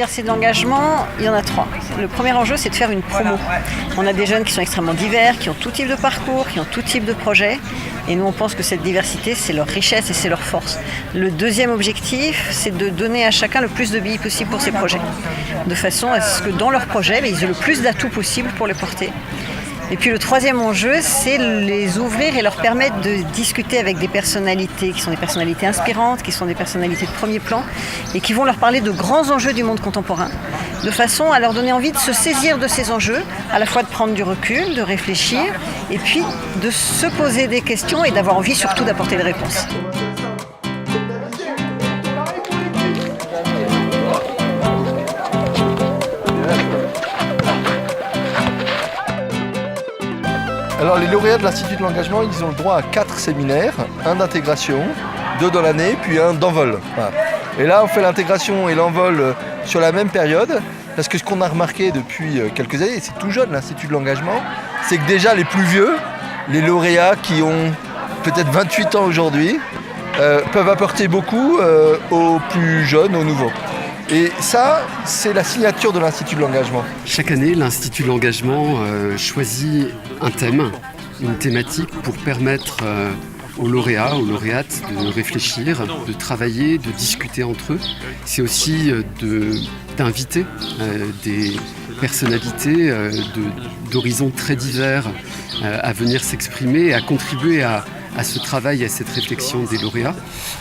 universités de l'engagement, il y en a 3. Le premier enjeu, c'est de faire une promo. On a des jeunes qui sont extrêmement divers, qui ont tout type de parcours, qui ont tout type de projet. Et nous, on pense que cette diversité, c'est leur richesse et c'est leur force. Le deuxième objectif, c'est de donner à chacun le plus de billes possible pour ses projets. De façon à ce que dans leur projet, ils aient le plus d'atouts possible pour les porter. Et puis le troisième enjeu, c'est les ouvrir et leur permettre de discuter avec des personnalités qui sont des personnalités inspirantes, qui sont des personnalités de premier plan et qui vont leur parler de grands enjeux du monde contemporain, de façon à leur donner envie de se saisir de ces enjeux, à la fois de prendre du recul, de réfléchir et puis de se poser des questions et d'avoir envie surtout d'apporter des réponses. Alors les lauréats de l'Institut de l'engagement, ils ont le droit à 4 séminaires, un d'intégration, 2 dans l'année, puis un d'envol. Voilà. Et là, on fait l'intégration et l'envol sur la même période, parce que ce qu'on a remarqué depuis quelques années, et c'est tout jeune l'Institut de l'engagement, c'est que déjà les plus vieux, les lauréats qui ont peut-être 28 ans aujourd'hui, peuvent apporter beaucoup aux plus jeunes, aux nouveaux. Et ça, c'est la signature de l'Institut de l'engagement. Chaque année, l'Institut de l'engagement choisit un thème, une thématique pour permettre aux lauréats, aux lauréates de réfléchir, de travailler, de discuter entre eux. C'est aussi d'inviter des personnalités d'horizons très divers à venir s'exprimer et à contribuer à ce travail, à cette réflexion des lauréats.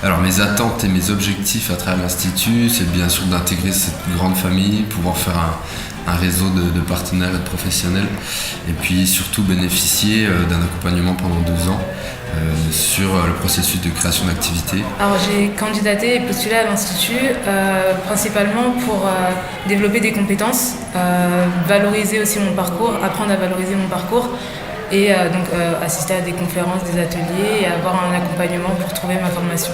Alors mes attentes et mes objectifs à travers l'Institut, c'est bien sûr d'intégrer cette grande famille, pouvoir faire un réseau de partenaires et de professionnels, et puis surtout bénéficier d'un accompagnement pendant 2 ans sur le processus de création d'activités. Alors j'ai candidaté et postulé à l'Institut principalement pour développer des compétences, valoriser aussi mon parcours, apprendre à valoriser mon parcours, et donc assister à des conférences, des ateliers et avoir un accompagnement pour trouver ma formation.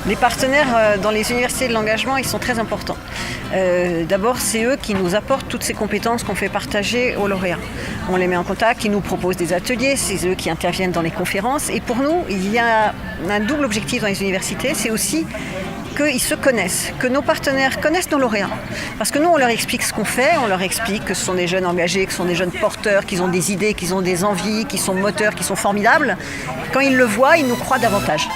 Les partenaires dans les universités de l'engagement, ils sont très importants. D'abord, c'est eux qui nous apportent toutes ces compétences qu'on fait partager aux lauréats. On les met en contact, ils nous proposent des ateliers, c'est eux qui interviennent dans les conférences. Et pour nous, il y a un double objectif dans les universités, c'est aussi qu'ils se connaissent, que nos partenaires connaissent nos lauréats. Parce que nous, on leur explique ce qu'on fait, on leur explique que ce sont des jeunes engagés, que ce sont des jeunes porteurs, qu'ils ont des idées, qu'ils ont des envies, qu'ils sont moteurs, qu'ils sont formidables. Quand ils le voient, ils nous croient davantage.